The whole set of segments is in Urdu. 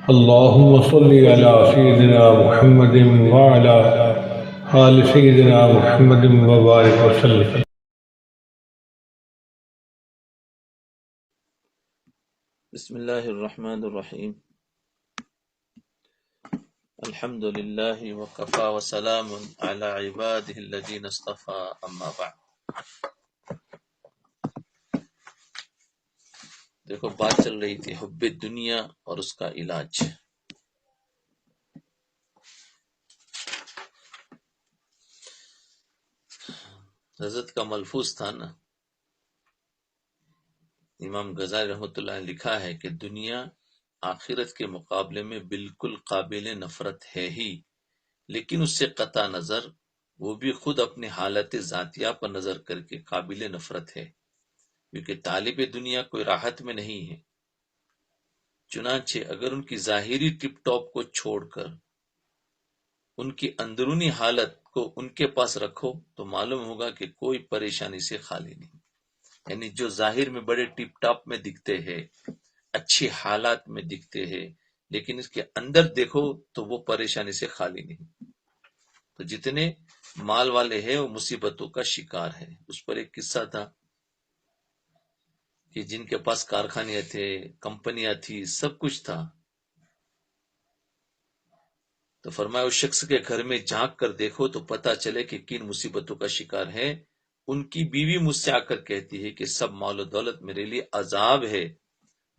اللهم صل على سيدنا محمد وعلى آل سيدنا محمد وبارك وسلم. بسم اللہ الرحمن الرحیم. الحمد للہ وکفا وسلام علی عبادہ الذین اصطفى. اما بعد. دیکھو بات چل رہی تھی حب دنیا اور اس کا علاج. حضرت کا ملفوظ تھا نا، امام غزالی رحمۃ اللہ نے لکھا ہے کہ دنیا آخرت کے مقابلے میں بالکل قابل نفرت ہے ہی، لیکن اس سے قطع نظر وہ بھی خود اپنی حالت ذاتیہ پر نظر کر کے قابل نفرت ہے، کیونکہ طالب دنیا کوئی راحت میں نہیں ہے. چنانچہ اگر ان کی ظاہری ٹپ ٹاپ کو چھوڑ کر ان کی اندرونی حالت کو ان کے پاس رکھو تو معلوم ہوگا کہ کوئی پریشانی سے خالی نہیں. یعنی جو ظاہر میں بڑے ٹپ ٹاپ میں دکھتے ہیں، اچھی حالات میں دکھتے ہیں، لیکن اس کے اندر دیکھو تو وہ پریشانی سے خالی نہیں. تو جتنے مال والے ہیں وہ مصیبتوں کا شکار ہے. اس پر ایک قصہ تھا کہ جن کے پاس کارخانے تھے، کمپنیاں تھی، سب کچھ تھا، تو فرمایا اس شخص کے گھر میں جھانک کر دیکھو تو پتہ چلے کہ کن مصیبتوں کا شکار ہے. ان کی بیوی مجھ سے آ کر کہتی ہے کہ سب مال و دولت میرے لیے عذاب ہے،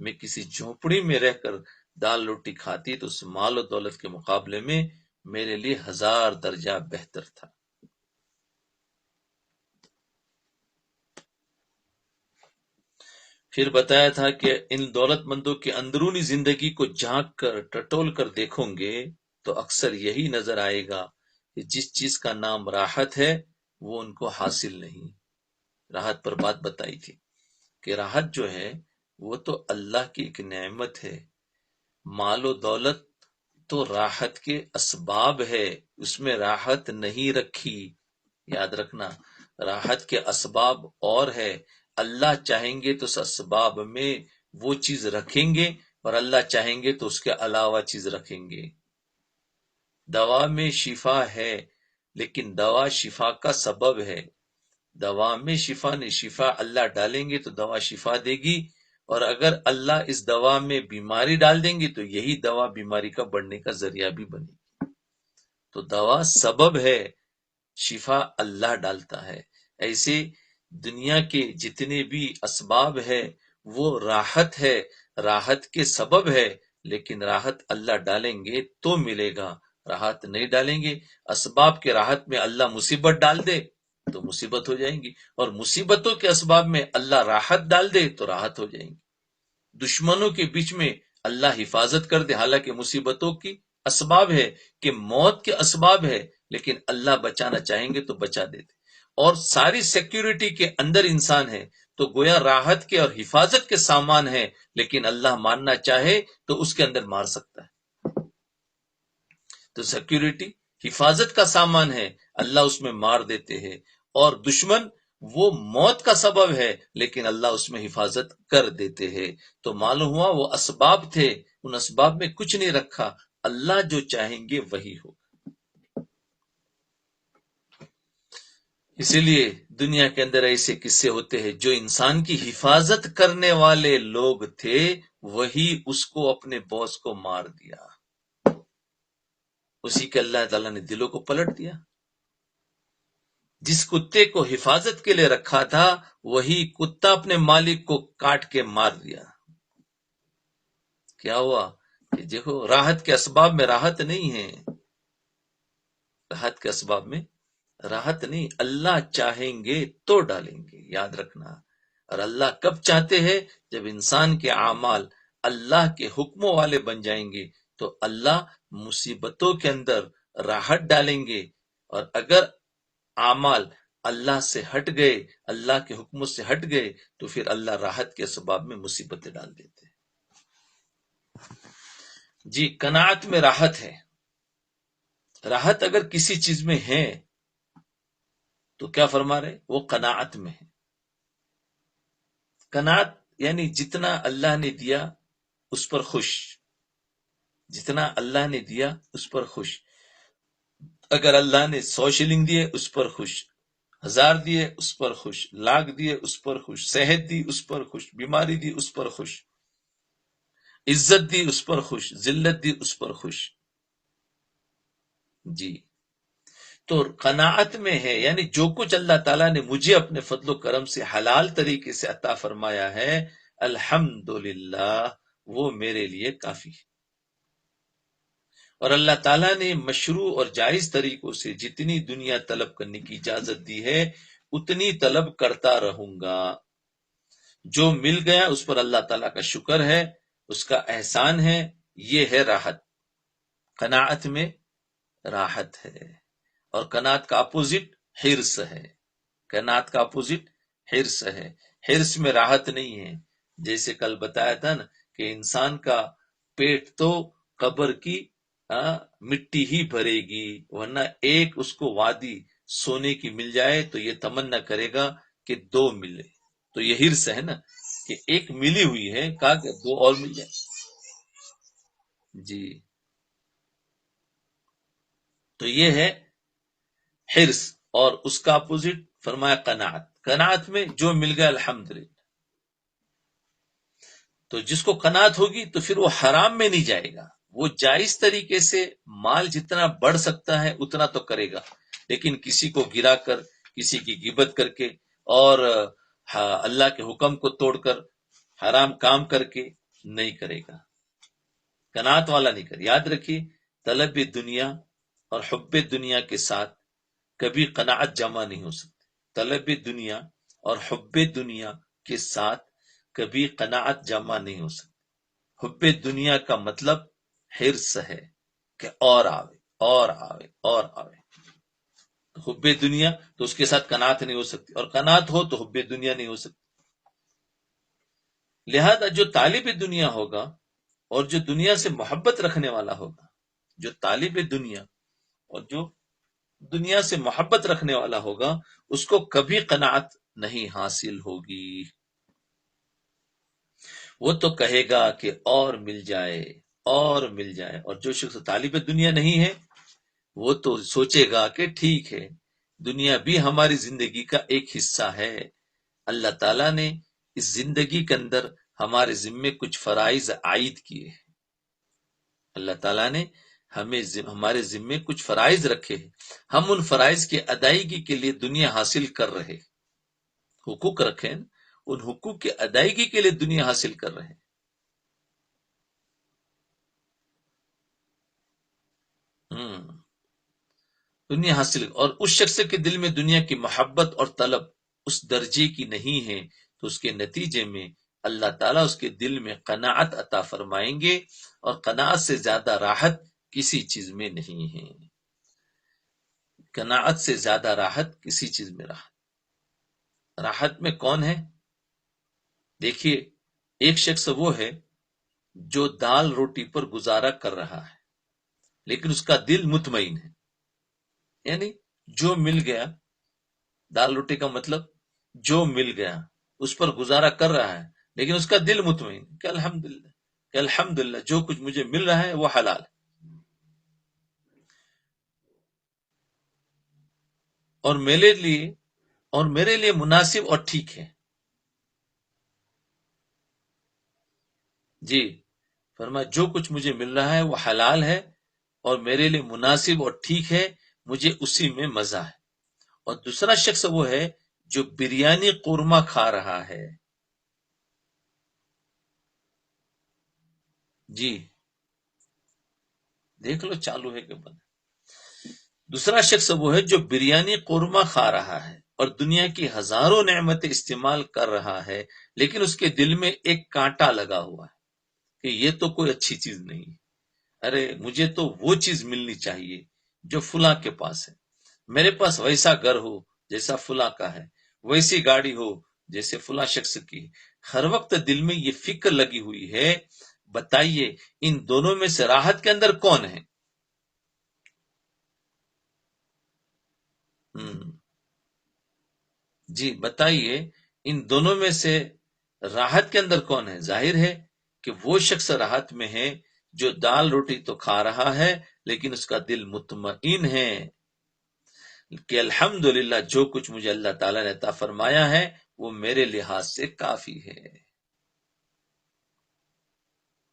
میں کسی جھونپڑی میں رہ کر دال روٹی کھاتی تو اس مال و دولت کے مقابلے میں میرے لیے 1000 درجہ بہتر تھا. پھر بتایا تھا کہ ان دولت مندوں کی اندرونی زندگی کو جھانک کر ٹٹول کر دیکھوں گے تو اکثر یہی نظر آئے گا کہ جس چیز کا نام راحت ہے وہ ان کو حاصل نہیں. راحت پر بات بتائی تھی کہ راحت جو ہے وہ تو اللہ کی ایک نعمت ہے. مال و دولت تو راحت کے اسباب ہے، اس میں راحت نہیں رکھی. یاد رکھنا، راحت کے اسباب اور ہے. اللہ چاہیں گے تو اس اسباب میں وہ چیز رکھیں گے اور اللہ چاہیں گے تو اس کے علاوہ چیز رکھیں گے. دوا میں شفا ہے لیکن دوا شفا کا سبب ہے. دوا میں شفا نہیں، شفا اللہ ڈالیں گے تو دوا شفا دے گی، اور اگر اللہ اس دوا میں بیماری ڈال دیں گے تو یہی دوا بیماری کا بڑھنے کا ذریعہ بھی بنے گی. تو دوا سبب ہے، شفا اللہ ڈالتا ہے. ایسے دنیا کے جتنے بھی اسباب ہے وہ راحت ہے، راحت کے سبب ہے، لیکن راحت اللہ ڈالیں گے تو ملے گا، راحت نہیں ڈالیں گے. اسباب کے راحت میں اللہ مصیبت ڈال دے تو مصیبت ہو جائیں گی، اور مصیبتوں کے اسباب میں اللہ راحت ڈال دے تو راحت ہو جائیں گی. دشمنوں کے بیچ میں اللہ حفاظت کر دے، حالانکہ مصیبتوں کی اسباب ہے کہ موت کے اسباب ہے، لیکن اللہ بچانا چاہیں گے تو بچا دیتے. اور ساری سیکیورٹی کے اندر انسان ہے تو گویا راحت کے اور حفاظت کے سامان ہے، لیکن اللہ مارنا چاہے تو اس کے اندر مار سکتا ہے. تو سیکیورٹی حفاظت کا سامان ہے، اللہ اس میں مار دیتے ہیں. اور دشمن وہ موت کا سبب ہے لیکن اللہ اس میں حفاظت کر دیتے ہیں. تو معلوم ہوا وہ اسباب تھے، ان اسباب میں کچھ نہیں رکھا، اللہ جو چاہیں گے وہی ہوگا. اسی لیے دنیا کے اندر ایسے قصے ہوتے ہیں جو انسان کی حفاظت کرنے والے لوگ تھے وہی اس کو اپنے باس کو مار دیا، اسی کے اللہ تعالیٰ نے دلوں کو پلٹ دیا. جس کتے کو حفاظت کے لیے رکھا تھا وہی کتا اپنے مالک کو کاٹ کے مار دیا. کیا ہوا کہ دیکھو راحت کے اسباب میں راحت نہیں ہے، راحت کے اسباب میں راحت نہیں، اللہ چاہیں گے تو ڈالیں گے. یاد رکھنا، اور اللہ کب چاہتے ہیں؟ جب انسان کے اعمال اللہ کے حکموں والے بن جائیں گے تو اللہ مصیبتوں کے اندر راحت ڈالیں گے. اور اگر اعمال اللہ سے ہٹ گئے، اللہ کے حکموں سے ہٹ گئے تو پھر اللہ راحت کے اسباب میں مصیبتیں ڈال دیتے ہیں. جی، قناعت میں راحت ہے. راحت اگر کسی چیز میں ہے تو کیا فرما رہے؟ وہ قناعت میں ہے. قناعت یعنی جتنا اللہ نے دیا اس پر خوش، جتنا اللہ نے دیا اس پر خوش، اگر اللہ نے 100 شلنگ دیے اس پر خوش، 1000 دیے اس پر خوش، لاکھ دیے اس پر خوش، صحت دی اس پر خوش، بیماری دی اس پر خوش، عزت دی اس پر خوش، ذلت دی اس پر خوش۔ جی، تو قناعت میں ہے، یعنی جو کچھ اللہ تعالیٰ نے مجھے اپنے فضل و کرم سے حلال طریقے سے عطا فرمایا ہے، الحمدللہ وہ میرے لیے کافی ہے۔ اور اللہ تعالیٰ نے مشروع اور جائز طریقوں سے جتنی دنیا طلب کرنے کی اجازت دی ہے اتنی طلب کرتا رہوں گا۔ جو مل گیا اس پر اللہ تعالیٰ کا شکر ہے، اس کا احسان ہے، یہ ہے راحت۔ قناعت میں راحت ہے، اور قناعت کا اپوزٹ حرص ہے۔ قناعت کا اپوزٹ حرص ہے۔ حرص میں راحت نہیں ہے، جیسے کل بتایا تھا نا کہ انسان کا پیٹ تو قبر کی مٹی ہی بھرے گی، ورنہ ایک اس کو وادی سونے کی مل جائے تو یہ تمنا کرے گا کہ 2 ملے۔ تو یہ حرص ہے نا کہ ایک ملی ہوئی ہے، کہا کہ 2 اور مل جائے۔ جی، تو یہ ہے حرص، اور اس کا اپوزٹ فرمایا قناعت۔ قناعت میں جو مل گیا الحمدللہ۔ تو جس کو قناعت ہوگی تو پھر وہ حرام میں نہیں جائے گا، وہ جائز طریقے سے مال جتنا بڑھ سکتا ہے اتنا تو کرے گا، لیکن کسی کو گرا کر، کسی کی غیبت کر کے، اور اللہ کے حکم کو توڑ کر، حرام کام کر کے نہیں کرے گا۔ قناعت والا نہیں کرے۔ یاد رکھیے، طلب دنیا اور حب دنیا کے ساتھ کبھی قناعت جمع نہیں ہو سکتی۔ طلب دنیا اور حب دنیا کے ساتھ کبھی قناعت جمع نہیں ہو سکتی۔ حب دنیا کا مطلب حرص ہے کہ اور آوے اور آوے اور آوے۔ حب دنیا تو اس کے ساتھ قناعت نہیں ہو سکتی، اور قناعت ہو تو حب دنیا نہیں ہو سکتی۔ لہذا جو طالب دنیا ہوگا اور جو دنیا سے محبت رکھنے والا ہوگا، جو طالب دنیا اور جو دنیا سے محبت رکھنے والا ہوگا، اس کو کبھی قناعت نہیں حاصل ہوگی۔ وہ تو کہے گا کہ اور مل جائے اور مل جائے، اور جو شخص طالب دنیا نہیں ہے وہ تو سوچے گا کہ ٹھیک ہے، دنیا بھی ہماری زندگی کا ایک حصہ ہے، اللہ تعالیٰ نے اس زندگی کے اندر ہمارے ذمے کچھ فرائض عائد کیے ہیں۔ اللہ تعالیٰ نے ہمارے ذمے کچھ فرائض رکھے ہیں، ہم ان فرائض کی ادائیگی کے لیے دنیا حاصل کر رہے، حقوق رکھے ہیں، ان حقوق کی ادائیگی کے لیے دنیا حاصل کر رہے ہیں۔ دنیا حاصل، اور اس شخص کے دل میں دنیا کی محبت اور طلب اس درجے کی نہیں ہے تو اس کے نتیجے میں اللہ تعالیٰ اس کے دل میں قناعت عطا فرمائیں گے، اور قناعت سے زیادہ راحت کسی چیز میں نہیں ہے۔ قناعت سے زیادہ راحت کسی چیز میں راحت میں کون ہے؟ دیکھیے، ایک شخص وہ ہے جو دال روٹی پر گزارا کر رہا ہے لیکن اس کا دل مطمئن ہے، یعنی جو مل گیا، دال روٹی کا مطلب جو مل گیا اس پر گزارا کر رہا ہے، لیکن اس کا دل مطمئن کہ الحمدللہ جو کچھ مجھے مل رہا ہے وہ حلال ہے، اور میرے لیے مناسب اور ٹھیک ہے۔ جی، فرمایا جو کچھ مجھے مل رہا ہے وہ حلال ہے اور میرے لیے مناسب اور ٹھیک ہے، مجھے اسی میں مزہ ہے۔ اور دوسرا شخص وہ ہے جو بریانی قورمہ کھا رہا ہے۔ جی، دیکھ لو چالو ہے کہ بند۔ دوسرا شخص وہ ہے جو بریانی قورمہ کھا رہا ہے اور دنیا کی ہزاروں نعمتیں استعمال کر رہا ہے، لیکن اس کے دل میں ایک کانٹا لگا ہوا ہے کہ یہ تو کوئی اچھی چیز نہیں ہے، ارے مجھے تو وہ چیز ملنی چاہیے جو فلاں کے پاس ہے، میرے پاس ویسا گھر ہو جیسا فلاں کا ہے، ویسی گاڑی ہو جیسے فلاں شخص کی۔ ہر وقت دل میں یہ فکر لگی ہوئی ہے۔ بتائیے ان دونوں میں سے راحت کے اندر کون ہے؟ جی بتائیے ان دونوں میں سے راحت کے اندر کون ہے؟ ظاہر ہے کہ وہ شخص راحت میں ہے جو دال روٹی تو کھا رہا ہے لیکن اس کا دل مطمئن ہے کہ الحمدللہ جو کچھ مجھے اللہ تعالیٰ نے عطا فرمایا ہے وہ میرے لحاظ سے کافی ہے۔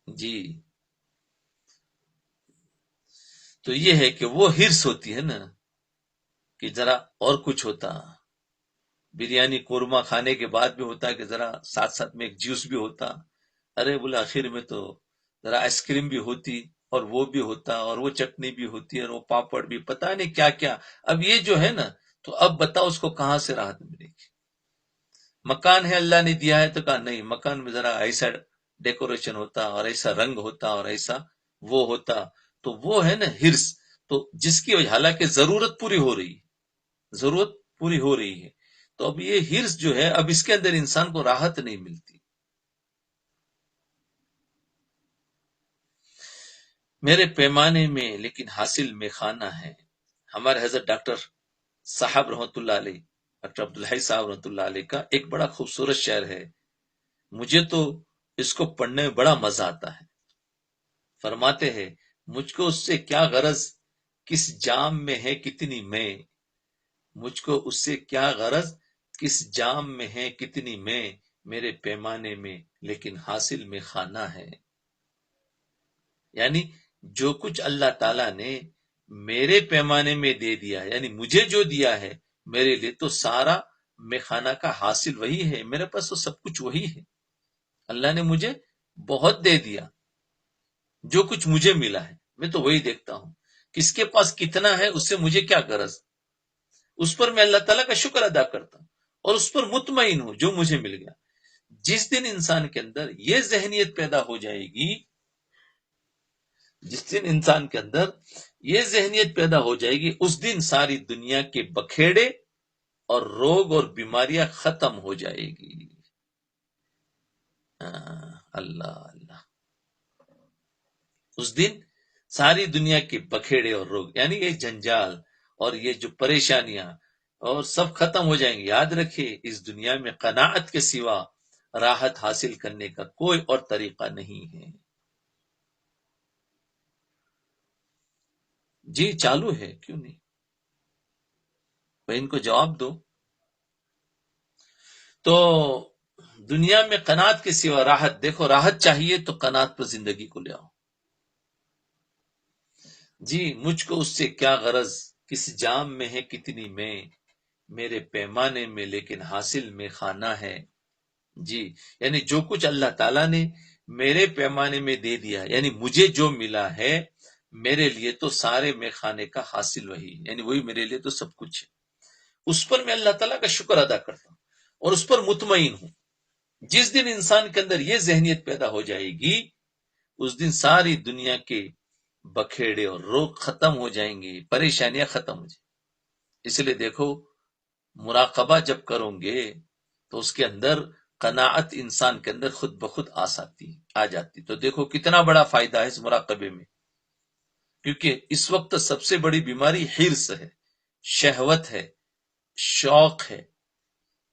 جی، تو یہ ہے کہ وہ حرص ہوتی ہے نا کہ ذرا اور کچھ ہوتا، بریانی قورمہ کھانے کے بعد بھی ہوتا کہ ذرا ساتھ ساتھ میں ایک جوس بھی ہوتا، ارے بولے آخر میں تو ذرا آئس کریم بھی ہوتی اور وہ بھی ہوتا اور وہ چٹنی بھی ہوتی اور وہ پاپڑ بھی، پتہ نہیں کیا کیا۔ اب یہ جو ہے نا، تو اب بتاؤ اس کو کہاں سے راحت ملے گی؟ مکان ہے اللہ نے دیا ہے تو کہا نہیں، مکان میں ذرا ایسا ڈیکوریشن ہوتا اور ایسا رنگ ہوتا اور ایسا وہ ہوتا، تو وہ ہے نا حرص، تو جس کی وجہ حالانکہ ضرورت پوری ہو رہی ہے، ضرورت پوری ہو رہی ہے، تو اب یہ حرص جو ہے اب اس کے اندر انسان کو راحت نہیں ملتی۔ میرے پیمانے میں لیکن حاصل میں خانہ ہے۔ ہمارے حضرت ڈاکٹر صاحب رحمۃ اللہ علیہ، ڈاکٹر عبدالحی صاحب رحمۃ اللہ علیہ کا ایک بڑا خوبصورت شعر ہے، مجھے تو اس کو پڑھنے میں بڑا مزہ آتا ہے۔ فرماتے ہیں مجھ کو اس سے کیا غرض کس جام میں ہے کتنی میں، مجھ کو اس سے کیا غرض کس جام میں ہے کتنی میں، میرے پیمانے میں لیکن حاصل میں خانہ ہے۔ یعنی جو کچھ اللہ تعالیٰ نے میرے پیمانے میں دے دیا، یعنی مجھے جو دیا ہے میرے لیے تو سارا میخانہ کا حاصل وہی ہے، میرے پاس تو سب کچھ وہی ہے۔ اللہ نے مجھے بہت دے دیا، جو کچھ مجھے ملا ہے میں تو وہی دیکھتا ہوں، کس کے پاس کتنا ہے اس سے مجھے کیا غرض، اس پر میں اللہ تعالیٰ کا شکر ادا کرتا ہوں اور اس پر مطمئن ہوں جو مجھے مل گیا۔ جس دن انسان کے اندر یہ ذہنیت پیدا ہو جائے گی، جس دن انسان کے اندر یہ ذہنیت پیدا ہو جائے گی، اس دن ساری دنیا کے بکھیڑے اور روگ اور بیماریاں ختم ہو جائے گی۔ اللہ اللہ، اس دن ساری دنیا کے بکھیڑے اور روگ، یعنی یہ جنجال اور یہ جو پریشانیاں اور سب ختم ہو جائیں گے۔ یاد رکھیے اس دنیا میں قناعت کے سوا راحت حاصل کرنے کا کوئی اور طریقہ نہیں ہے۔ جی چالو ہے، کیوں نہیں، بھائی ان کو جواب دو۔ تو دنیا میں قناعت کے سوا راحت، دیکھو راحت چاہیے تو قناعت پر زندگی کو لے آؤ۔ جی مجھ کو اس سے کیا غرض کس جام میں ہے کتنی میں، میرے پیمانے میں لیکن حاصل میں خانہ ہے۔ جی یعنی جو کچھ اللہ تعالیٰ نے میرے پیمانے میں دے دیا، یعنی مجھے جو ملا ہے میرے لیے تو سارے میں خانے کا حاصل وہی، یعنی وہی میرے لیے تو سب کچھ ہے، اس پر میں اللہ تعالیٰ کا شکر ادا کرتا ہوں اور اس پر مطمئن ہوں۔ جس دن انسان کے اندر یہ ذہنیت پیدا ہو جائے گی، اس دن ساری دنیا کے بکھیڑے اور روگ ختم ہو جائیں گے، پریشانیاں ختم ہو جائیں گی۔ اس لیے دیکھو مراقبہ جب کرو گے تو اس کے اندر قناعت انسان کے اندر خود بخود آ جاتی۔ تو دیکھو کتنا بڑا فائدہ ہے اس مراقبے میں، کیونکہ اس وقت سب سے بڑی بیماری حرص ہے، شہوت ہے، شوق ہے،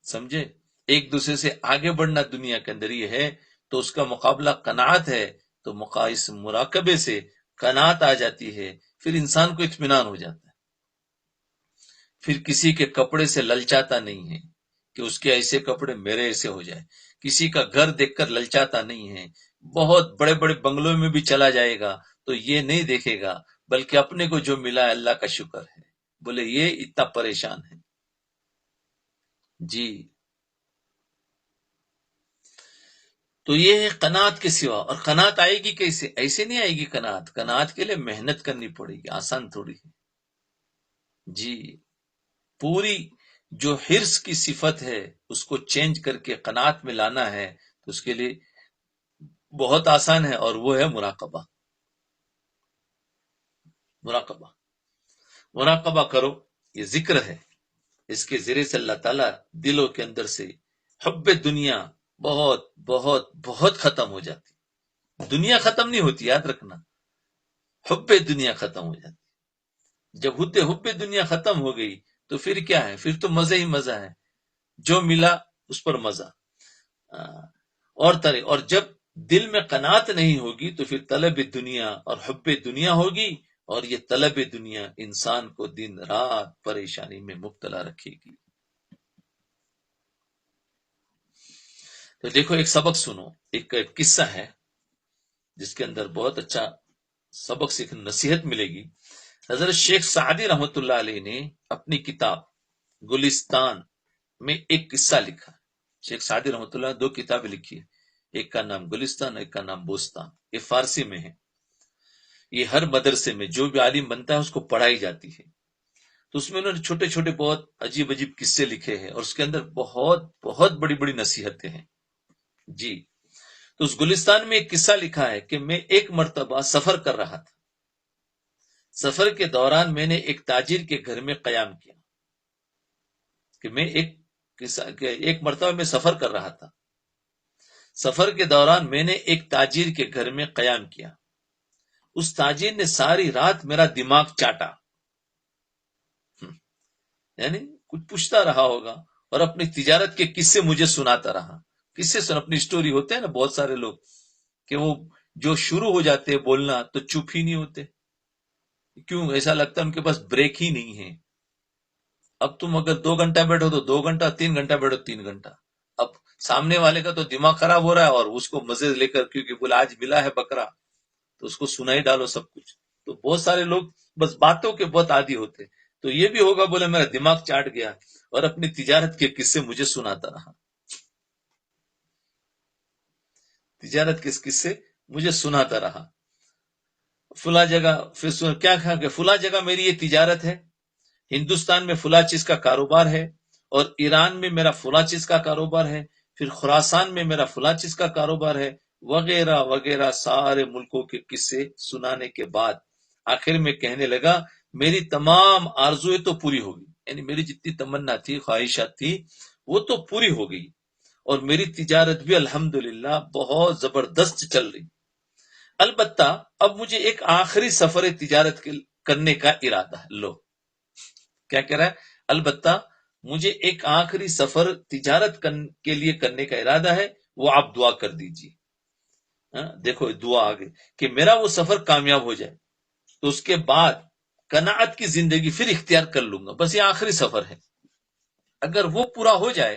سمجھے، ایک دوسرے سے آگے بڑھنا دنیا کے اندر یہ ہے، تو اس کا مقابلہ قناعت ہے، تو اس مراقبے سے قناعت آ جاتی ہے، پھر انسان کو اطمینان ہو جاتا ہے، پھر کسی کے کپڑے سے للچاتا نہیں ہے کہ اس کے ایسے کپڑے میرے ایسے ہو جائے، کسی کا گھر دیکھ کر للچاتا نہیں ہے، بہت بڑے بڑے بنگلوں میں بھی چلا جائے گا تو یہ نہیں دیکھے گا، بلکہ اپنے کو جو ملا ہے اللہ کا شکر ہے، بولے یہ اتنا پریشان ہے۔ جی تو یہ ہے قناعت کے سوا، اور قناعت آئے گی کیسے؟ ایسے نہیں آئے گی قناعت، قناعت کے لیے محنت کرنی پڑے گی، آسان تھوڑی ہے۔ جی پوری جو حرص کی صفت ہے اس کو چینج کر کے قناعت میں لانا ہے، تو اس کے لیے بہت آسان ہے، اور وہ ہے مراقبہ۔ مراقبہ مراقبہ کرو، یہ ذکر ہے، اس کے ذریعے سے اللہ تعالیٰ دلوں کے اندر سے حب دنیا بہت بہت بہت ختم ہو جاتی۔ دنیا ختم نہیں ہوتی، یاد رکھنا، حب دنیا ختم ہو جاتی۔ جب حب دنیا ختم ہو گئی تو پھر کیا ہے؟ پھر تو مزہ ہی مزہ ہے، جو ملا اس پر مزہ اور جب دل میں قناعت نہیں ہوگی تو پھر طلب دنیا اور حب دنیا ہوگی، اور یہ طلب دنیا انسان کو دن رات پریشانی میں مبتلا رکھے گی۔ تو دیکھو ایک سبق سنو، ایک قصہ ہے جس کے اندر بہت اچھا سبق سیکھ نصیحت ملے گی۔ حضرت شیخ سعدی رحمۃ اللہ علیہ نے اپنی کتاب گلستان میں ایک قصہ لکھا۔ شیخ سعدی رحمۃ اللہ نے 2 کتابیں لکھی ہیں، ایک کا نام گلستان، ایک کا نام بوستان۔ یہ فارسی میں ہے، یہ ہر مدرسے میں جو بھی عالم بنتا ہے اس کو پڑھائی جاتی ہے۔ تو اس میں انہوں نے چھوٹے چھوٹے بہت عجیب عجیب قصے لکھے ہیں، اور اس کے اندر بہت بہت بڑی بڑی نصیحتیں ہیں جی۔ تو اس گلستان میں ایک قصہ لکھا ہے کہ میں ایک مرتبہ سفر کر رہا تھا۔ سفر کے دوران میں نے ایک تاجر کے گھر میں قیام کیا، کہ میں ایک مرتبہ میں سفر کر رہا تھا۔ سفر کے دوران میں نے ایک تاجر کے گھر میں قیام کیا۔ اس تاجر نے ساری رات میرا دماغ چاٹا، یعنی کچھ پوچھتا رہا ہوگا اور اپنی تجارت کے قصے مجھے سناتا رہا۔ قصے سن اپنی سٹوری ہوتے ہیں نا بہت سارے لوگ کہ وہ جو شروع ہو جاتے ہیں بولنا تو چپ ہی نہیں ہوتے، کیوں؟ ایسا لگتا ہے ان کے پاس بریک ہی نہیں ہے۔ اب تم اگر 2 گھنٹہ بیٹھو تو 2 گھنٹہ، 3 گھنٹہ بیٹھو 3 گھنٹہ۔ اب سامنے والے کا تو دماغ خراب ہو رہا ہے، اور اس کو مزے لے کر کیونکہ بولا آج ملا ہے بکرا تو اس کو سنا ہی ڈالو سب کچھ۔ تو بہت سارے لوگ بس باتوں کے بہت عادی ہوتے، تو یہ بھی ہوگا بولے میرا دماغ چاٹ گیا اور اپنی تجارت کے قصے مجھے سناتا رہا، تجارت کے قصے مجھے سناتا رہا۔ فلاں جگہ پھر کیا کہا کہ فلاں جگہ میری یہ تجارت ہے، ہندوستان میں فلاں چیز کا کاروبار ہے، اور ایران میں میرا فلاں چیز کا کاروبار ہے، پھر خراسان میں میرا فلاں چیز کا کاروبار ہے، وغیرہ وغیرہ سارے ملکوں کے قصے سنانے کے بعد آخر میں کہنے لگا میری تمام آرزویں تو پوری ہو گئی، یعنی میری جتنی تمنا تھی، خواہشات تھی، وہ تو پوری ہو گئی، اور میری تجارت بھی الحمدللہ بہت زبردست چل رہی۔ البتہ اب مجھے ایک آخری سفر تجارت کرنے کا ارادہ ہے۔ لو کیا کہہ رہا ہے؟ البتہ مجھے ایک آخری سفر تجارت کے لیے کرنے کا ارادہ ہے، وہ آپ دعا کر دیجیے۔ دیکھو دعا آگے کہ میرا وہ سفر کامیاب ہو جائے تو اس کے بعد قناعت کی زندگی پھر اختیار کر لوں گا، بس یہ آخری سفر ہے، اگر وہ پورا ہو جائے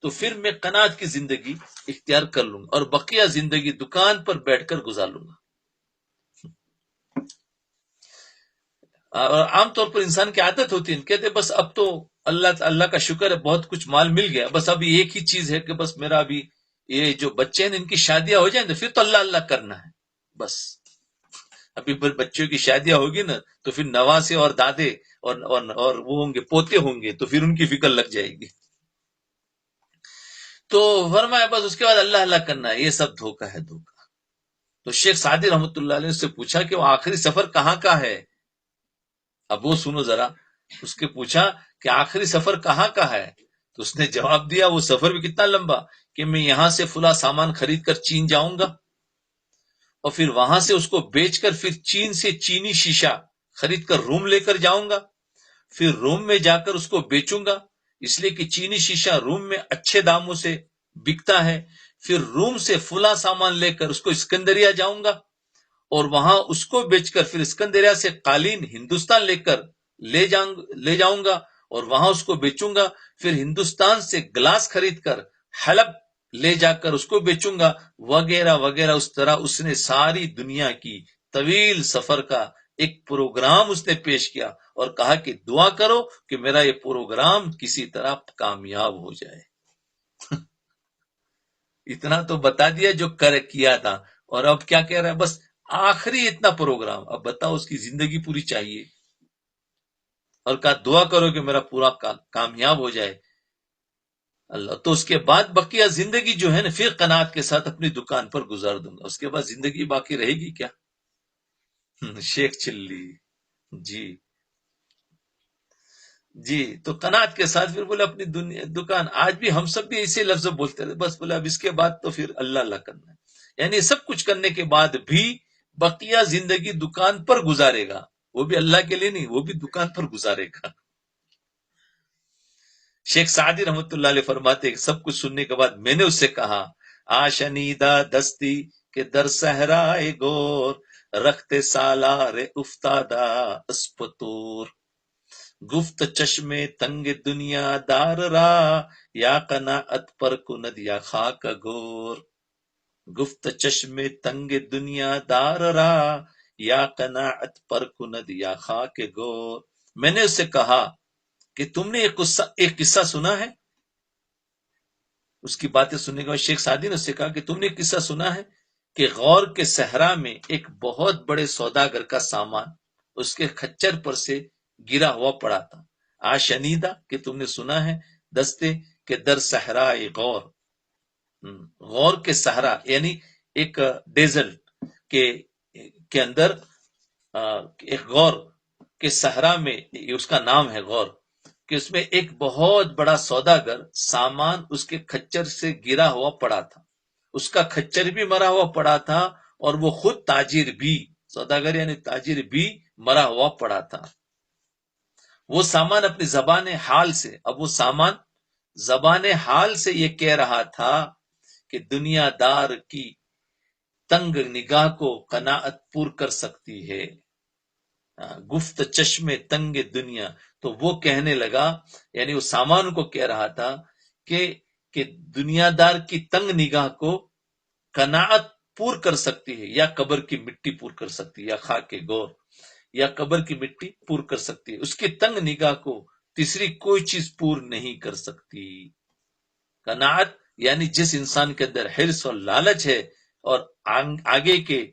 تو پھر میں قناعت کی زندگی اختیار کر لوں گا اور بقیہ زندگی دکان پر بیٹھ کر گزار لوں گا۔ اور عام طور پر انسان کی عادت ہوتی ہے، کہتے بس اب تو اللہ کا شکر ہے بہت کچھ مال مل گیا، بس ابھی ایک ہی چیز ہے کہ بس میرا ابھی یہ جو بچے ہیں ان کی شادیاں ہو جائیں تو پھر تو اللہ کرنا ہے بس۔ ابھی بچوں کی شادیاں ہوگی نا تو پھر نواسے اور دادے اور وہ ہوں گے، پوتے ہوں گے، تو پھر ان کی فکر لگ جائے گی۔ تو فرمایا بس اس کے بعد اللہ کرنا ہے، یہ سب دھوکہ ہے، دھوکہ۔ تو شیخ سعدی رحمۃ اللہ علیہ سے پوچھا کہ وہ آخری سفر کہاں کا ہے؟ اب وہ سنو ذرا، اس کے پوچھا کہ آخری سفر کہاں کا ہے؟ تو اس نے جواب دیا وہ سفر بھی کتنا لمبا کہ میں یہاں سے فلاں سامان خرید کر چین جاؤں گا، اور پھر وہاں سے اس کو بیچ کر پھر چین سے چینی شیشہ خرید کر روم لے کر جاؤں گا، پھر روم میں جا کر اس کو بیچوں گا، اس لیے کہ چینی شیشہ روم میں اچھے داموں سے بکتا ہے، پھر روم سے فلاں سامان لے کر اس کو اسکندریہ جاؤں گا، اور وہاں اس کو بیچ کر پھر اسکندریہ سے قالین ہندوستان لے جاؤں گا اور وہاں اس کو بیچوں گا، پھر ہندوستان سے گلاس خرید کر حلب لے جا کر اس کو بیچوں گا، وغیرہ وغیرہ۔ اس طرح اس نے ساری دنیا کی طویل سفر کا ایک پروگرام اس نے پیش کیا اور کہا کہ دعا کرو کہ میرا یہ پروگرام کسی طرح کامیاب ہو جائے۔ اتنا تو بتا دیا جو کیا تھا، اور اب کیا کہہ رہا ہے؟ بس آخری اتنا پروگرام، اب بتاؤ اس کی زندگی پوری چاہیے، اور کہا دعا کرو کہ میرا پورا کامیاب ہو جائے اللہ، تو اس کے بعد بقیہ زندگی جو ہے نا پھر قناعت کے ساتھ اپنی دکان پر گزار دوں گا، اس کے بعد زندگی باقی رہے گی کیا؟ شیخ چلی جی تو قناعت کے ساتھ پھر بولے اپنی دکان، آج بھی ہم سب بھی اسی لفظ بولتے رہے، بس بولے اب اس کے بعد تو پھر اللہ کرنا ہے، یعنی سب کچھ کرنے کے بعد بھی بقیہ زندگی دکان پر گزارے گا، وہ بھی اللہ کے لیے نہیں، وہ بھی دکان پر گزارے گا۔ شیخ سعدی رحمۃ اللہ علیہ فرماتے ہیں سب کچھ سننے کے بعد میں نے اس سے کہا آشنیدہ دستی کہ در صحرائے گور رکھتے سالار افتادہ اسپتور گفت چشم تنگ دنیا دار را یا قناعت پر کند یا خاک گور گفت چشم تنگ دنیا دار را یا قناعت پر کند یا خاک گور میں نے اس سے کہا کہ تم نے ایک قصہ سنا ہے. اس کی باتیں سننے کے بعد شیخ سعدی نے اس سے کہا کہ تم نے ایک قصہ سنا ہے کہ غور کے صحرا میں ایک بہت بڑے سوداگر کا سامان اس کے خچر پر سے گرا ہوا پڑا تھا. آشنیدہ کہ تم نے سنا ہے دستے کہ در صحرائے غور، غور کے صحرا یعنی ایک ڈیزرٹ کے اندر ایک غور کے صحرا میں، اس کا نام ہے غور، کہ اس میں ایک بہت بڑا سوداگر سامان اس کے خچر سے گرا ہوا پڑا تھا. اس کا خچر بھی مرا ہوا پڑا تھا اور وہ خود تاجر بھی، سوداگر یعنی تاجر بھی مرا ہوا پڑا تھا. وہ سامان اپنی زبان حال سے، اب وہ سامان زبان حال سے یہ کہہ رہا تھا کہ دنیا دار کی تنگ نگاہ کو قناعت پور کر سکتی ہے. گفت چشم تنگ دنیا، تو وہ کہنے لگا، یعنی وہ سامان کو کہہ رہا تھا کہ دنیا دار کی تنگ نگاہ کو قناعت پور کر سکتی ہے، یا قبر کی مٹی پور کر سکتی ہے، یا خاک گور، یا قبر کی مٹی پور کر سکتی ہے. اس کی تنگ نگاہ کو تیسری کوئی چیز پور نہیں کر سکتی. قناعت یعنی جس انسان کے اندر حرص اور لالچ ہے اور آگے کے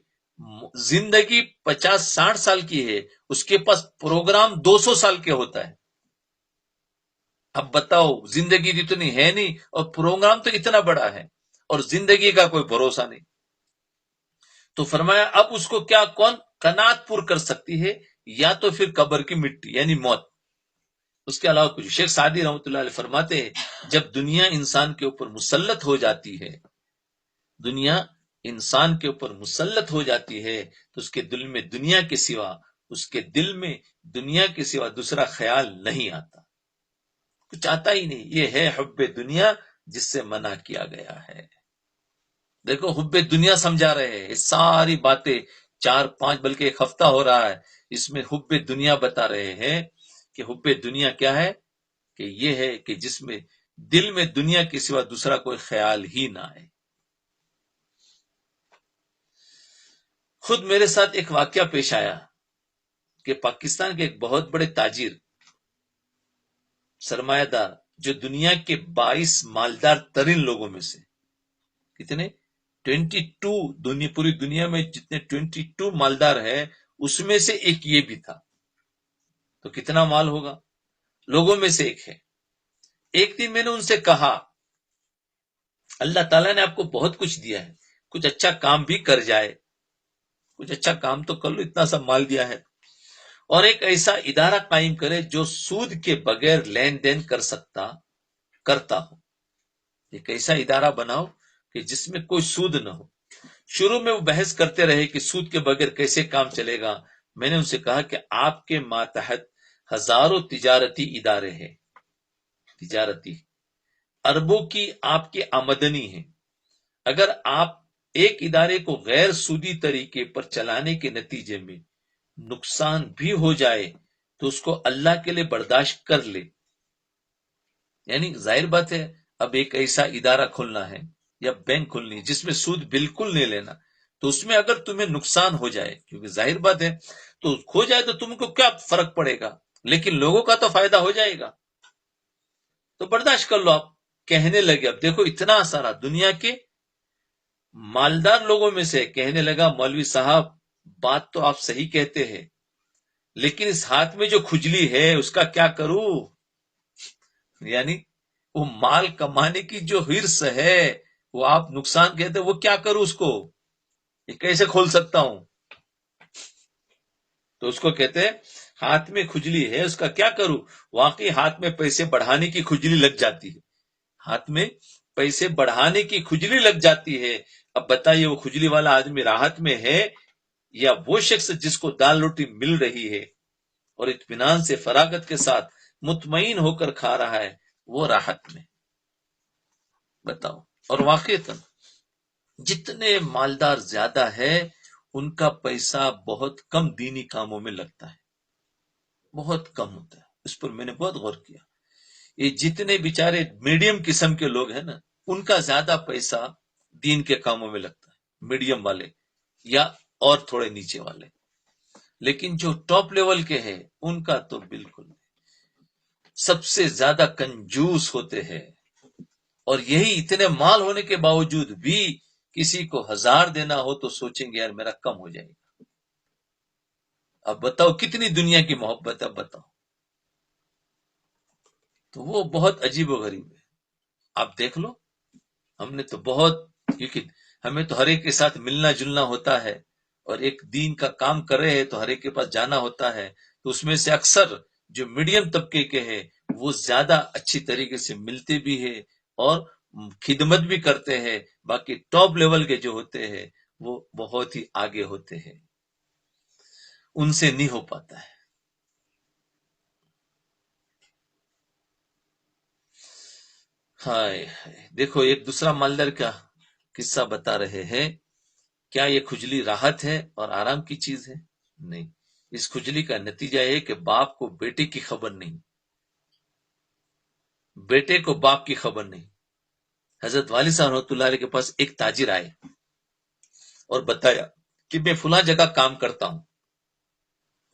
زندگی 50-60 سال کی ہے، اس کے پاس پروگرام 200 سال کے ہوتا ہے. اب بتاؤ، زندگی اتنی ہے نہیں اور پروگرام تو اتنا بڑا ہے اور زندگی کا کوئی بھروسہ نہیں. تو فرمایا اب اس کو کیا کون قناعت پور کر سکتی ہے؟ یا تو پھر قبر کی مٹی یعنی موت، اس کے علاوہ کچھ. شیخ سعدی رحمۃ اللہ علیہ فرماتے ہیں جب دنیا انسان کے اوپر مسلط ہو جاتی ہے، دنیا انسان کے اوپر مسلط ہو جاتی ہے تو اس کے دل میں دنیا کے سوا، اس کے دل میں دنیا کے سوا دوسرا خیال نہیں آتا، کچھ آتا ہی نہیں. یہ ہے حب دنیا جس سے منع کیا گیا ہے. دیکھو حب دنیا سمجھا رہے ہیں، یہ ساری باتیں 4-5 بلکہ ایک ہفتہ ہو رہا ہے اس میں حب دنیا بتا رہے ہیں کہ حب دنیا کیا ہے، کہ یہ ہے کہ جس میں دل میں دنیا کے سوا دوسرا کوئی خیال ہی نہ آئے. خود میرے ساتھ ایک واقعہ پیش آیا کہ پاکستان کے ایک بہت بڑے تاجر، سرمایہ دار، جو دنیا کے 22 مالدار ترین لوگوں میں سے، کتنے 22 پوری دنیا میں جتنے 22 مالدار ہے اس میں سے ایک یہ بھی تھا. تو کتنا مال ہوگا، لوگوں میں سے ایک ہے. ایک دن میں نے ان سے کہا اللہ تعالیٰ نے آپ کو بہت کچھ دیا ہے، کچھ اچھا کام بھی کر جائے، کچھ اچھا کام تو کر لو، اتنا سا مال دیا ہے، اور ایک ایسا ادارہ قائم کرے جو سود کے بغیر لین دین کرتا ہو. ایک ایسا ادارہ بناؤ کہ جس میں کوئی سود نہ ہو. شروع میں وہ بحث کرتے رہے کہ سود کے بغیر کیسے کام چلے گا. میں نے ان سے کہا کہ آپ کے ماتحت ہزاروں تجارتی ادارے ہیں، تجارتی اربوں کی آپ کی آمدنی ہے. اگر آپ ایک ادارے کو غیر سودی طریقے پر چلانے کے نتیجے میں نقصان بھی ہو جائے تو اس کو اللہ کے لیے برداشت کر لے. یعنی ظاہر بات ہے اب ایک ایسا ادارہ کھولنا ہے یا بینک کھولنی ہے جس میں سود بالکل نہیں لینا، تو اس میں اگر تمہیں نقصان ہو جائے، کیونکہ ظاہر بات ہے تو کھو جائے تو تم کو کیا فرق پڑے گا، لیکن لوگوں کا تو فائدہ ہو جائے گا، تو برداشت کر لو. آپ کہنے لگے، اب دیکھو اتنا سارا دنیا کے مالدار لوگوں میں سے کہنے لگا مولوی صاحب بات تو آپ صحیح کہتے ہیں، لیکن اس ہاتھ میں جو کھجلی ہے اس کا کیا کروں؟ یعنی وہ مال کمانے کی جو حرص ہے وہ آپ نقصان کہتے ہیں، وہ کیا کروں اس کو، یہ کیسے کھول سکتا ہوں؟ تو اس کو کہتے ہیں ہاتھ میں کھجلی ہے اس کا کیا کروں. واقعی ہاتھ میں پیسے بڑھانے کی کھجلی لگ جاتی ہے، ہاتھ میں پیسے بڑھانے کی کھجلی لگ جاتی ہے. اب بتائیے وہ کھجلی والا آدمی راحت میں ہے یا وہ شخص جس کو دال روٹی مل رہی ہے اور اطمینان سے فراغت کے ساتھ مطمئن ہو کر کھا رہا ہے وہ راحت میں؟ بتاؤ. اور واقعتاً جتنے مالدار زیادہ ہے ان کا پیسہ بہت کم دینی کاموں میں لگتا ہے، بہت کم ہوتا ہے. اس پر میں نے بہت غور کیا. یہ جتنے بیچارے میڈیم قسم کے لوگ ہیں نا، ان کا زیادہ پیسہ دین کے کاموں میں لگتا ہے، میڈیم والے یا اور تھوڑے نیچے والے. لیکن جو ٹاپ لیول کے ہیں ان کا تو بالکل نہیں. سب سے زیادہ کنجوس ہوتے ہیں، اور یہی اتنے مال ہونے کے باوجود بھی کسی کو 1000 دینا ہو تو سوچیں گے یار میرا کم ہو جائے گا. اب بتاؤ کتنی دنیا کی محبت ہے، اب بتاؤ. تو وہ بہت عجیب و غریب ہے. آپ دیکھ لو، ہم نے تو بہت، کیونکہ ہمیں تو ہر ایک کے ساتھ ملنا جلنا ہوتا ہے، اور ایک دین کا کام کر رہے ہیں تو ہر ایک کے پاس جانا ہوتا ہے. تو اس میں سے اکثر جو میڈیم طبقے کے ہیں وہ زیادہ اچھی طریقے سے ملتے بھی ہیں اور خدمت بھی کرتے ہیں. باقی ٹاپ لیول کے جو ہوتے ہیں وہ بہت ہی آگے ہوتے ہیں، ان سے نہیں ہو پاتا ہے. ہائے ہائے. دیکھو ایک دوسرا مالدار کا قصہ بتا رہے ہیں. کیا یہ کھجلی راحت ہے اور آرام کی چیز ہے؟ نہیں. اس کھجلی کا نتیجہ ہے کہ باپ کو بیٹے کی خبر نہیں، بیٹے کو باپ کی خبر نہیں. حضرت والد صاحب رحمۃ اللہ علیہ کے پاس ایک تاجر آئے اور بتایا کہ میں فلاں جگہ کام کرتا ہوں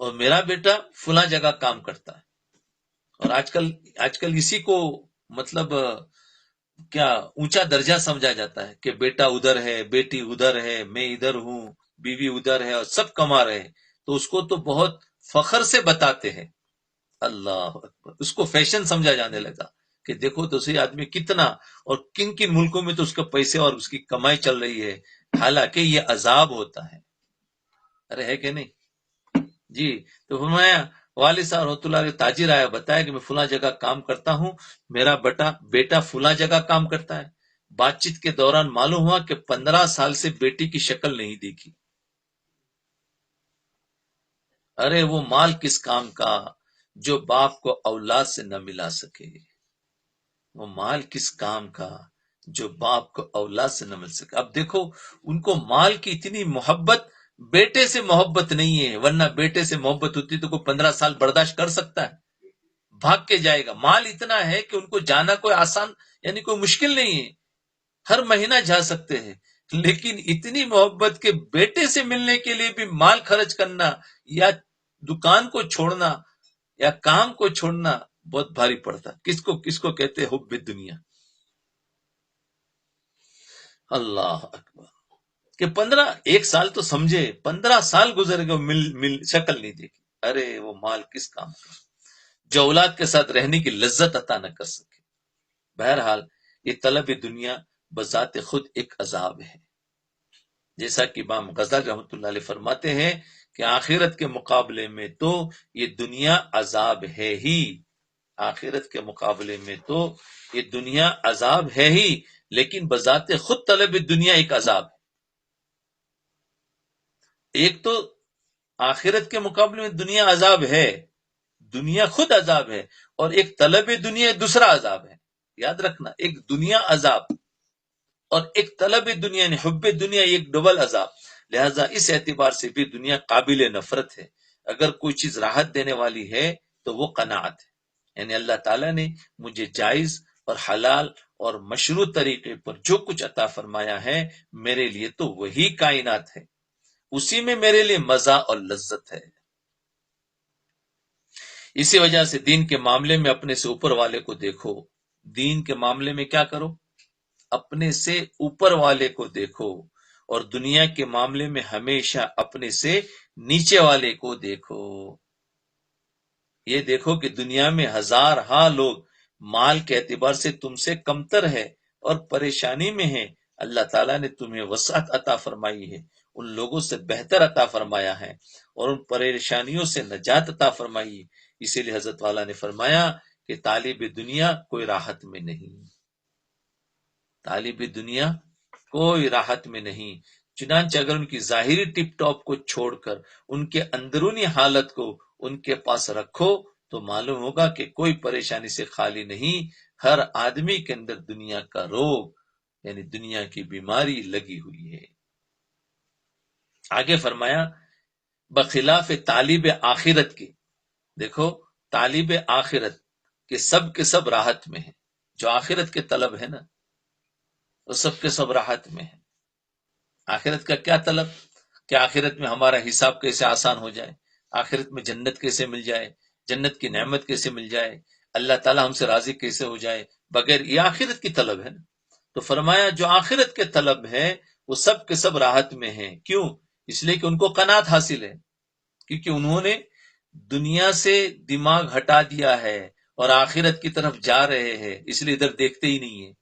اور میرا بیٹا فلاں جگہ کام کرتا ہے. اور آج کل اسی کو مطلب کیا اونچا درجہ سمجھا جاتا ہے کہ بیٹا ادھر ہے، بیٹی ادھر ہے، میں ادھر ہوں، بیوی ادھر ہے اور سب کما رہے ہیں. تو اس کو تو بہت فخر سے بتاتے ہیں. اللہ اکبر. اس کو فیشن سمجھا جانے لگا کہ دیکھو تو صحیح آدمی کتنا، اور کن کن ملکوں میں تو اس کے پیسے اور اس کی کمائی چل رہی ہے. حالانکہ یہ عذاب ہوتا ہے. ارے ہے کہ نہیں؟ جی. تو فرمایا والد صاحب رحمۃ اللہ علیہ تاجر آیا، بتایا کہ میں فلاں جگہ کام کرتا ہوں، میرا بیٹا فلاں جگہ کام کرتا ہے. بات چیت کے دوران معلوم ہوا کہ 15 سال سے بیٹی کی شکل نہیں دیکھی. ارے وہ مال کس کام کا جو باپ کو اولاد سے نہ ملا سکے، وہ مال کس کام کا جو باپ کو اولاد سے نہ مل سکے. اب دیکھو ان کو مال کی اتنی محبت، بیٹے سے محبت نہیں ہے، ورنہ بیٹے سے محبت ہوتی تو کوئی 15 سال برداشت کر سکتا ہے، بھاگ کے جائے گا. مال اتنا ہے کہ ان کو جانا کوئی آسان، یعنی کوئی مشکل نہیں ہے، ہر مہینہ جا سکتے ہیں. لیکن اتنی محبت کے بیٹے سے ملنے کے لیے بھی مال خرچ کرنا، یا دکان کو چھوڑنا یا کام کو چھوڑنا بہت بھاری پڑتا. کس کو کہتے ہیں حب دنیا. اللہ اکبر. کہ 1 سال تو سمجھے، 15 سال گزر گئے شکل نہیں دیکھی. ارے وہ مال کس کام کا جو اولاد کے ساتھ رہنے کی لذت عطا نہ کر سکے. بہرحال یہ طلب دنیا بذات خود ایک عذاب ہے. جیسا کہ امام غزالی رحمۃ اللہ علیہ فرماتے ہیں کہ آخرت کے مقابلے میں تو یہ دنیا عذاب ہے ہی. آخرت کے مقابلے میں تو یہ دنیا عذاب ہے ہی، لیکن بذات خود طلب دنیا ایک عذاب ہے. ایک تو آخرت کے مقابلے میں دنیا عذاب ہے، دنیا خود عذاب ہے، اور ایک طلب دنیا دوسرا عذاب ہے. یاد رکھنا، ایک دنیا عذاب اور ایک طلب دنیا یعنی حب دنیا، ایک ڈبل عذاب. لہذا اس اعتبار سے بھی دنیا قابل نفرت ہے. اگر کوئی چیز راحت دینے والی ہے تو وہ قناعت ہے. یعنی اللہ تعالیٰ نے مجھے جائز اور حلال اور مشروع طریقے پر جو کچھ عطا فرمایا ہے میرے لیے تو وہی کائنات ہے، اسی میں میرے لیے مزہ اور لذت ہے. اسی وجہ سے دین کے معاملے میں اپنے سے اوپر والے کو دیکھو. دین کے معاملے میں کیا کرو؟ اپنے سے اوپر والے کو دیکھو، اور دنیا کے معاملے میں ہمیشہ اپنے سے نیچے والے کو دیکھو. یہ دیکھو کہ دنیا میں 1000 لوگ مال کے اعتبار سے تم سے کمتر ہے اور پریشانی میں ہیں. اللہ تعالیٰ نے تمہیں وسعت عطا فرمائی ہے، ان لوگوں سے بہتر عطا فرمایا ہے اور ان پریشانیوں سے نجات عطا فرمائی. اسی لیے حضرت والا نے فرمایا کہ طالب دنیا کوئی راحت میں نہیں، طالب دنیا کوئی راحت میں نہیں. چنانچہ اگر ان کی ظاہری ٹپ ٹاپ کو چھوڑ کر ان کے اندرونی حالت کو ان کے پاس رکھو تو معلوم ہوگا کہ کوئی پریشانی سے خالی نہیں. ہر آدمی کے اندر دنیا کا روگ، یعنی دنیا کی بیماری لگی ہوئی ہے۔ آگے فرمایا بخلاف طالب آخرت کے، دیکھو طالب آخرت کے سب راحت میں ہیں، جو آخرت کے طلب ہے نا وہ سب کے سب راحت میں ہے۔ آخرت کا کیا طلب؟ کہ آخرت میں ہمارا حساب کیسے آسان ہو جائے، آخرت میں جنت کیسے مل جائے، جنت کی نعمت کیسے مل جائے، اللہ تعالیٰ ہم سے راضی کیسے ہو جائے، بغیر یہ آخرت کی طلب ہے نا۔ تو فرمایا جو آخرت کے طلب ہے وہ سب کے سب راحت میں ہیں۔ کیوں؟ اس لیے کہ ان کو قناعت حاصل ہے، کیونکہ انہوں نے دنیا سے دماغ ہٹا دیا ہے اور آخرت کی طرف جا رہے ہیں، اس لیے ادھر دیکھتے ہی نہیں ہیں۔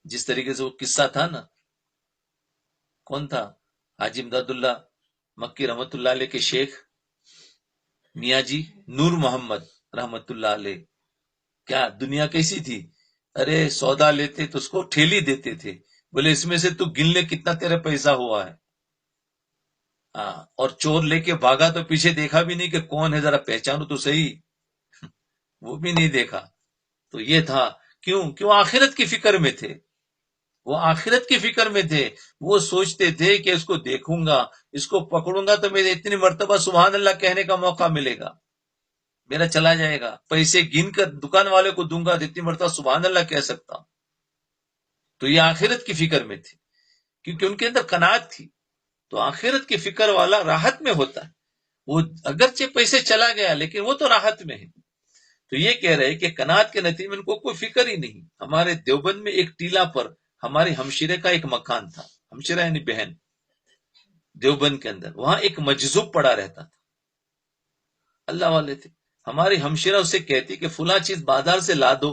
جس طریقے سے وہ قصہ تھا نا، کون تھا؟ حاجی امداد اللہ مکی رحمت اللہ علیہ کے شیخ میاں جی نور محمد رحمت اللہ علیہ، کیا دنیا کیسی تھی؟ ارے سودا لیتے تو اس کو ٹھیلی دیتے تھے، بولے اس میں سے تو گن لے کتنا تیرا پیسہ ہوا ہے۔ اور چور لے کے بھاگا تو پیچھے دیکھا بھی نہیں کہ کون ہے، ذرا پہچانو تو صحیح، وہ بھی نہیں دیکھا۔ تو یہ تھا، کیوں آخرت کی فکر میں تھے، وہ آخرت کی فکر میں تھے، وہ سوچتے تھے کہ اس کو دیکھوں گا، اس کو پکڑوں گا تو میرے اتنی مرتبہ سبحان اللہ کہنے کا موقع ملے گا، میرا چلا جائے گا، پیسے گن کر دکان والے کو دوں گا تو اتنی مرتبہ سبحان اللہ کہہ سکتا ہوں۔ تو یہ آخرت کی فکر میں تھی، کیونکہ ان کے اندر قناعت تھی۔ تو آخرت کی فکر والا راحت میں ہوتا ہے، وہ اگرچہ پیسے چلا گیا لیکن وہ تو راحت میں ہے۔ تو یہ کہہ رہے کہ قناعت کے نتیجے میں ان کو کوئی فکر ہی نہیں۔ ہمارے دیوبند میں ایک ٹیلا پر ہماری ہمشیرے کا ایک مکان تھا، ہمشیرہ یعنی بہن، دیوبند کے اندر وہاں ایک مجذوب پڑا رہتا تھا، اللہ والے تھے۔ ہماری ہمشیرہ اسے کہتی کہ فلاں چیز بازار سے لا دو،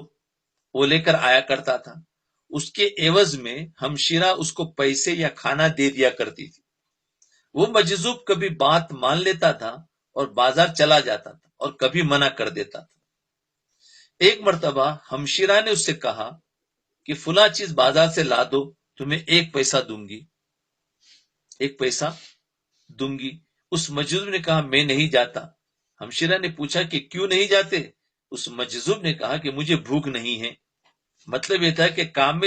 وہ لے کر آیا کرتا تھا، اس کے عوض میں ہمشیرہ اس کو پیسے یا کھانا دے دیا کرتی تھی۔ وہ مجذوب کبھی بات مان لیتا تھا اور بازار چلا جاتا تھا اور کبھی منع کر دیتا تھا۔ ایک مرتبہ ہمشیرہ نے اس سے کہا کہ فلاں چیز بازار سے لا دو، تمہیں 1 پیسہ دوں گی، 1 پیسہ دوں گی۔ اس مجذوب نے کہا میں نہیں جاتا۔ ہمشیرہ نے پوچھا کہ کیوں نہیں جاتے؟ اس مجذوب نے کہا کہ مجھے بھوک نہیں ہے۔ مطلب یہ تھا کہ کام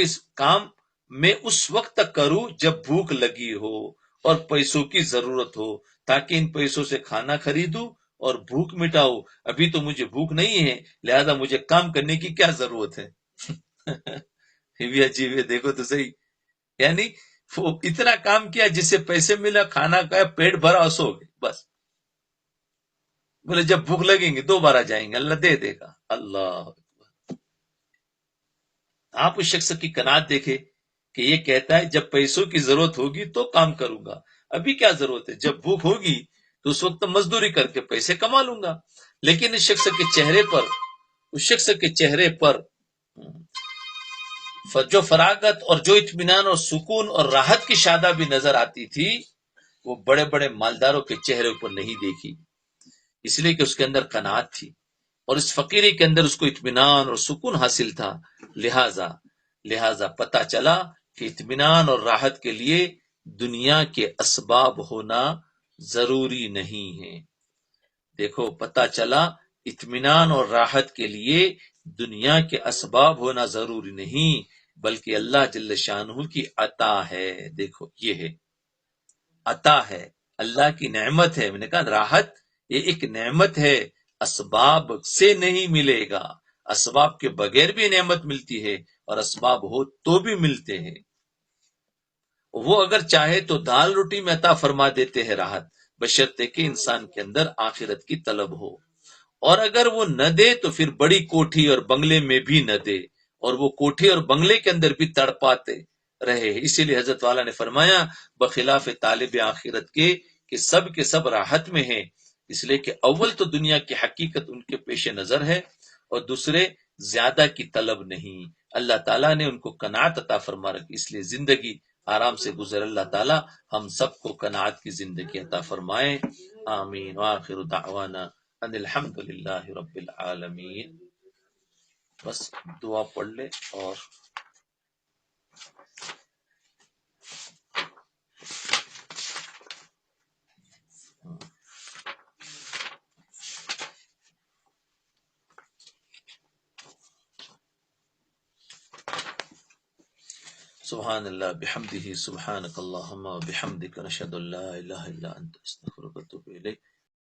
میں اس وقت تک کروں جب بھوک لگی ہو اور پیسوں کی ضرورت ہو، تاکہ ان پیسوں سے کھانا خریدوں اور بھوک مٹاؤ۔ ابھی تو مجھے بھوک نہیں ہے، لہذا مجھے کام کرنے کی کیا ضرورت ہے؟ یہ بھی عجیب ہے، دیکھو تو صحیح، یعنی وہ اتنا کام کیا جس سے پیسے ملا، کھانا کھایا، پیٹ بھرا اور سو گئے بس۔ بولے جب بھوک لگیں گے دوبارہ جائیں گے، اللہ دے دے گا۔ اللہ، آپ اس شخص کی قناعت دیکھے کہ یہ کہتا ہے جب پیسوں کی ضرورت ہوگی تو کام کروں گا، ابھی کیا ضرورت ہے، جب بھوک ہوگی تو اس وقت مزدوری کر کے پیسے کما لوں گا۔ لیکن اس شخص کے چہرے پر جو فراغت اور جو اطمینان اور سکون اور راحت کی شادابی نظر آتی تھی، وہ بڑے بڑے مالداروں کے چہرے پر نہیں دیکھی، اس لیے کہ اس کے اندر قناعت تھی اور اس فقیری کے اندر اس کو اطمینان اور سکون حاصل تھا۔ لہذا پتہ چلا کہ اطمینان اور راحت کے لیے دنیا کے اسباب ہونا ضروری نہیں ہے۔ دیکھو پتہ چلا اطمینان اور راحت کے لیے دنیا کے اسباب ہونا ضروری نہیں، بلکہ اللہ جل شانہ کی عطا ہے۔ دیکھو یہ ہے عطا ہے، اللہ کی نعمت ہے۔ میں نے کہا راحت یہ ایک نعمت ہے، اسباب سے نہیں ملے گا، اسباب کے بغیر بھی نعمت ملتی ہے اور اسباب ہو تو بھی ملتے ہیں۔ وہ اگر چاہے تو دال روٹی میں عطا فرما دیتے ہیں راحت، بشرطے کہ انسان کے اندر آخرت کی طلب ہو، اور اگر وہ نہ دے تو پھر بڑی کوٹھی اور بنگلے میں بھی نہ دے، اور وہ کوٹھی اور بنگلے کے اندر بھی تڑپاتے رہے۔ اسی لیے حضرت والا نے فرمایا بخلاف طالب آخرت کے سب راحت میں ہیں، اس لیے کہ اول تو دنیا کی حقیقت ان کے پیش نظر ہے، اور دوسرے زیادہ کی طلب نہیں۔ اللہ تعالیٰ نے ان کو قناعت عطا فرما رکھی، اس لیے زندگی آرام سے گزر۔ اللہ تعالیٰ ہم سب کو قناعت کی زندگی عطا فرمائے، آمین۔ وآخر دعوانا ان الحمد للہ رب العالمین۔ بس دعا پڑھ لے اور سبحان اللہ بحمدہ، سبحانک اللہم و بحمدک، نشہد ان لا الہ الا انت، استغفرک و اتوب الیک۔